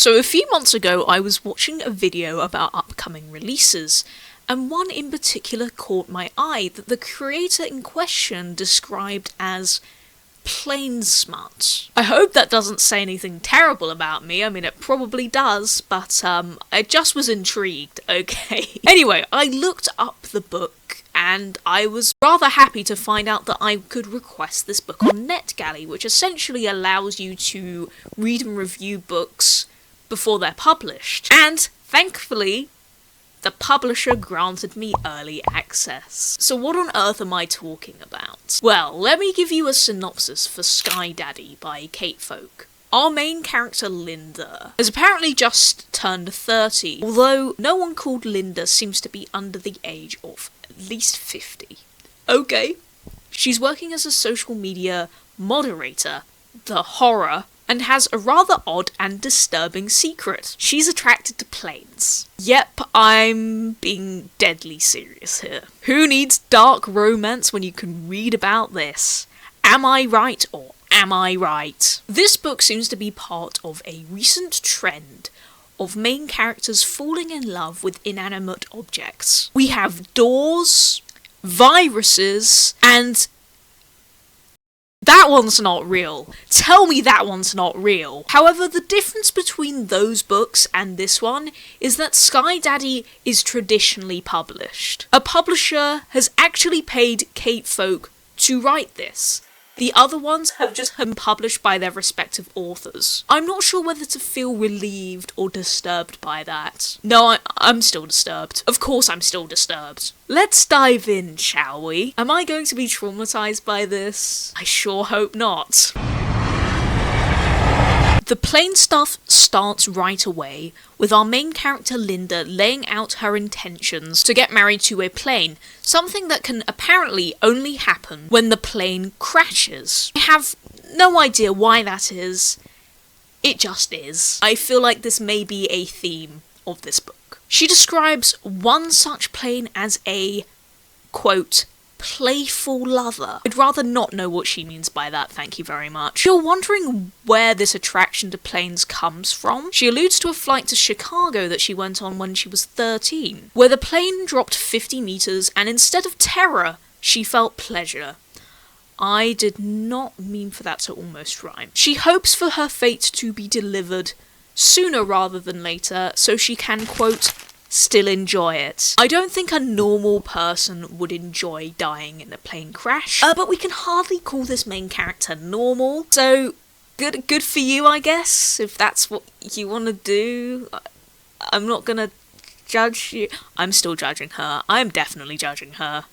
So a few months ago I was watching a video about upcoming releases, and one in particular caught my eye that the creator in question described as plain smut. I hope that doesn't say anything terrible about me. I mean, it probably does, but I just was intrigued, okay? Anyway, I looked up the book, and I was rather happy to find out that I could request this book on NetGalley, which essentially allows you to read and review books before they're published. And thankfully, the publisher granted me early access. So what on earth am I talking about? Well, let me give you a synopsis for Sky Daddy by Kate Folk. Our main character, Linda, has apparently just turned 30, although no one called Linda seems to be under the age of at least 50. Okay. She's working as a social media moderator, the horror, and has a rather odd and disturbing secret. She's attracted to planes. Yep, I'm being deadly serious here. Who needs dark romance when you can read about this? Am I right or am I right? This book seems to be part of a recent trend of main characters falling in love with inanimate objects. We have doors, viruses, and that one's not real. Tell me that one's not real. However, the difference between those books and this one is that Sky Daddy is traditionally published. A publisher has actually paid Kate Folk to write this. The other ones have just been published by their respective authors. I'm not sure whether to feel relieved or disturbed by that. No, I'm still disturbed. Of course I'm still disturbed. Let's dive in, shall we? Am I going to be traumatized by this? I sure hope not. The plane stuff starts right away, with our main character Linda laying out her intentions to get married to a plane, something that can apparently only happen when the plane crashes. I have no idea why that is. It just is. I feel like this may be a theme of this book. She describes one such plane as a, quote, playful lover. I'd rather not know what she means by that, thank you very much. If you're wondering where this attraction to planes comes from, she alludes to a flight to Chicago that she went on when she was 13, where the plane dropped 50 meters and instead of terror, she felt pleasure. I did not mean for that to almost rhyme. She hopes for her fate to be delivered sooner rather than later, so she can, quote, still enjoy it. I don't think a normal person would enjoy dying in a plane crash, but we can hardly call this main character normal, so good for you, I guess, if that's what you want to do. I'm not gonna judge you. I'm still judging her. I'm definitely judging her.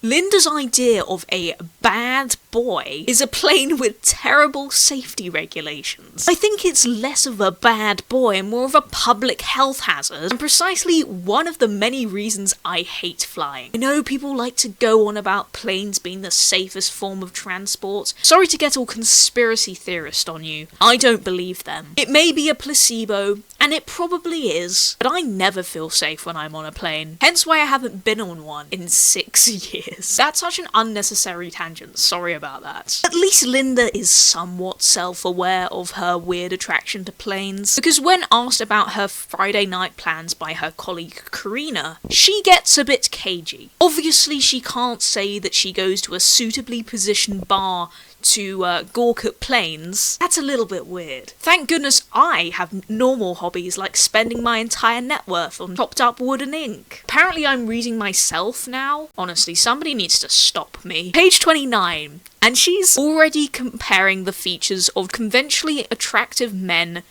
Linda's idea of a bad boy is a plane with terrible safety regulations. I think it's less of a bad boy and more of a public health hazard, and precisely one of the many reasons I hate flying. I know people like to go on about planes being the safest form of transport. Sorry to get all conspiracy theorist on you. I don't believe them. It may be a placebo, and it probably is, but I never feel safe when I'm on a plane. Hence why I haven't been on one in 6 years. That's such an unnecessary tangent, sorry about that. At least Linda is somewhat self-aware of her weird attraction to planes, because when asked about her Friday night plans by her colleague Karina, she gets a bit cagey. Obviously she can't say that she goes to a suitably positioned bar to gawk at planes. That's a little bit weird. Thank goodness I have normal hobbies like spending my entire net worth on chopped up wood and ink. Apparently I'm reading myself now. Honestly, somebody needs to stop me. Page 29, and she's already comparing the features of conventionally attractive men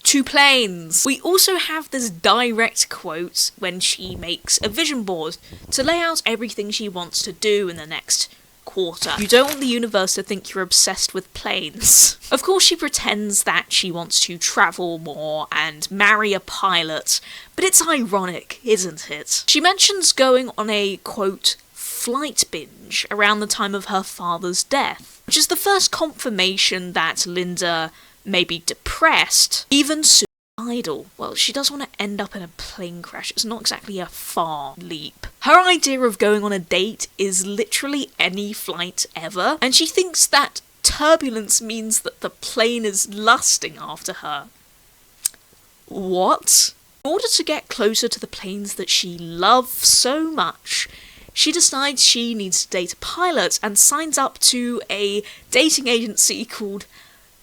to planes. We also have this direct quote when she makes a vision board to lay out everything she wants to do in the next quarter. You don't want the universe to think you're obsessed with planes. Of course she pretends that she wants to travel more and marry a pilot, but it's ironic, isn't it? She mentions going on a, quote, flight binge around the time of her father's death, which is the first confirmation that Linda may be depressed, even suicidal. Well, she does want to end up in a plane crash. It's not exactly a far leap. Her idea of going on a date is literally any flight ever, and she thinks that turbulence means that the plane is lusting after her. What? In order to get closer to the planes that she loves so much, she decides she needs to date a pilot and signs up to a dating agency called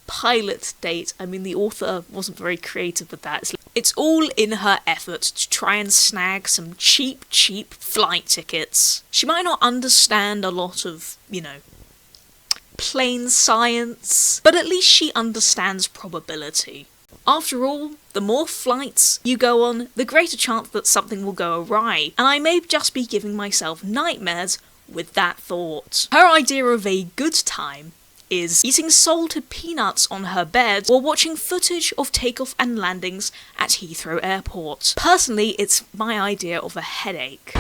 Pilot Date. I mean, the author wasn't very creative with that. It's all in her effort to try and snag some cheap flight tickets. She might not understand a lot of, plane science, but at least she understands probability. After all, the more flights you go on, the greater chance that something will go awry, and I may just be giving myself nightmares with that thought. Her idea of a good time is eating salted peanuts on her bed while watching footage of takeoff and landings at Heathrow Airport. Personally, it's my idea of a headache.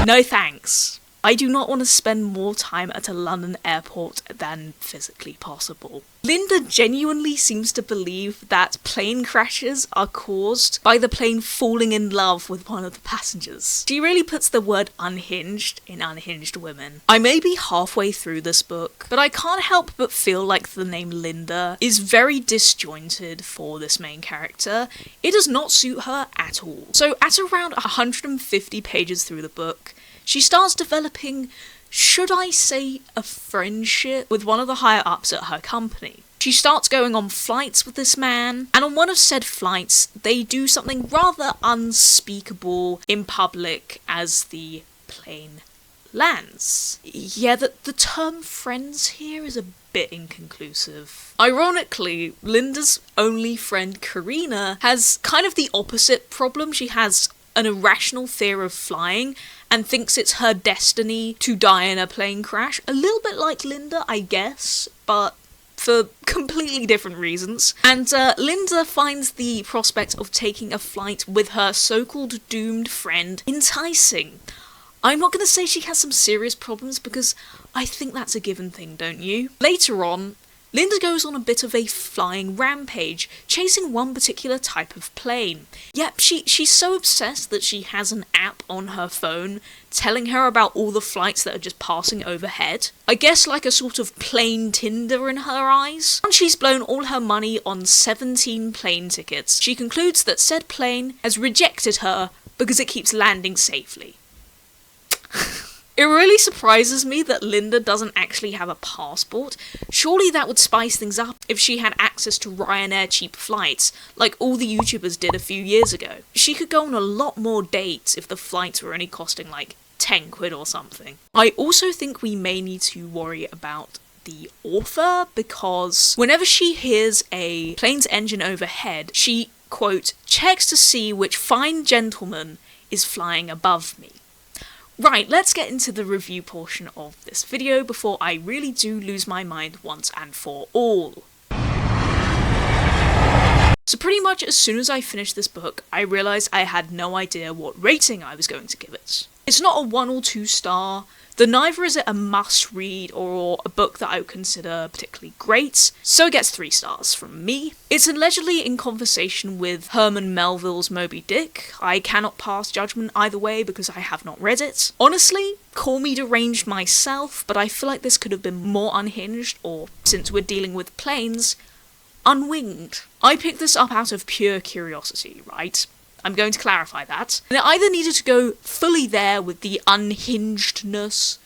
No thanks. I do not want to spend more time at a London airport than physically possible. Linda genuinely seems to believe that plane crashes are caused by the plane falling in love with one of the passengers. She really puts the word unhinged in Unhinged Women. I may be halfway through this book, but I can't help but feel like the name Linda is very disjointed for this main character. It does not suit her at all. So at around 150 pages through the book, she starts developing, should I say, a friendship with one of the higher-ups at her company. She starts going on flights with this man, and on one of said flights, they do something rather unspeakable in public as the plane lands. Yeah, the term friends here is a bit inconclusive. Ironically, Linda's only friend, Karina, has kind of the opposite problem. She has an irrational fear of flying and thinks it's her destiny to die in a plane crash. A little bit like Linda, I guess, but for completely different reasons. And Linda finds the prospect of taking a flight with her so-called doomed friend enticing. I'm not going to say she has some serious problems because I think that's a given thing, don't you? Later on, Linda goes on a bit of a flying rampage, chasing one particular type of plane. Yep, she's so obsessed that she has an app on her phone telling her about all the flights that are just passing overhead. I guess like a sort of plane Tinder in her eyes. Once she's blown all her money on 17 plane tickets, she concludes that said plane has rejected her because it keeps landing safely. It really surprises me that Linda doesn't actually have a passport. Surely that would spice things up if she had access to Ryanair cheap flights, like all the YouTubers did a few years ago. She could go on a lot more dates if the flights were only costing like 10 quid or something. I also think we may need to worry about the author, because whenever she hears a plane's engine overhead, she, quote, checks to see which fine gentleman is flying above me. Right, let's get into the review portion of this video before I really do lose my mind once and for all. So pretty much as soon as I finished this book, I realised I had no idea what rating I was going to give it. It's not a 1 or 2 star, though neither is it a must-read or a book that I would consider particularly great, so it gets 3 stars from me. It's allegedly in conversation with Herman Melville's Moby Dick. I cannot pass judgment either way because I have not read it. Honestly, call me deranged myself, but I feel like this could have been more unhinged, or, since we're dealing with planes, unwinged. I picked this up out of pure curiosity, right? I'm going to clarify that. And it either needed to go fully there with the unhingedness,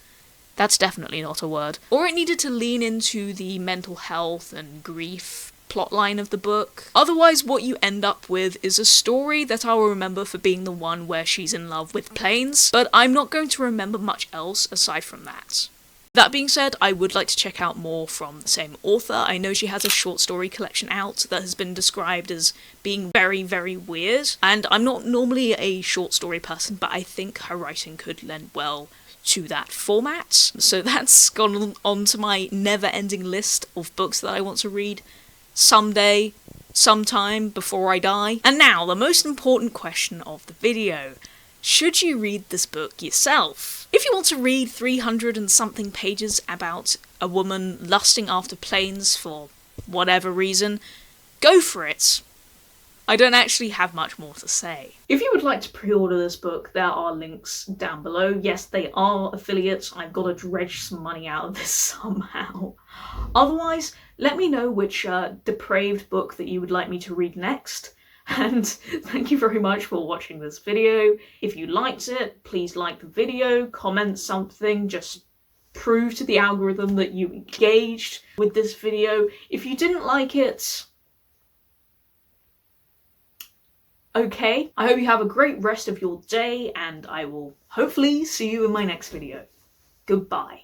that's definitely not a word, or it needed to lean into the mental health and grief plotline of the book. Otherwise, what you end up with is a story that I will remember for being the one where she's in love with planes, but I'm not going to remember much else aside from that. That being said, I would like to check out more from the same author. I know she has a short story collection out that has been described as being very, very weird, and I'm not normally a short story person, but I think her writing could lend well to that format. So that's gone on to my never-ending list of books that I want to read someday, sometime, before I die. And now, the most important question of the video. Should you read this book yourself? If you want to read 300 and something pages about a woman lusting after planes for whatever reason, go for it. I don't actually have much more to say. If you would like to pre-order this book, there are links down below. Yes, they are affiliates. I've got to dredge some money out of this somehow. Otherwise, let me know which depraved book that you would like me to read next. And thank you very much for watching this video. If you liked it, please like the video, comment something, just prove to the algorithm that you engaged with this video. If you didn't like it, okay. I hope you have a great rest of your day, and I will hopefully see you in my next video. Goodbye.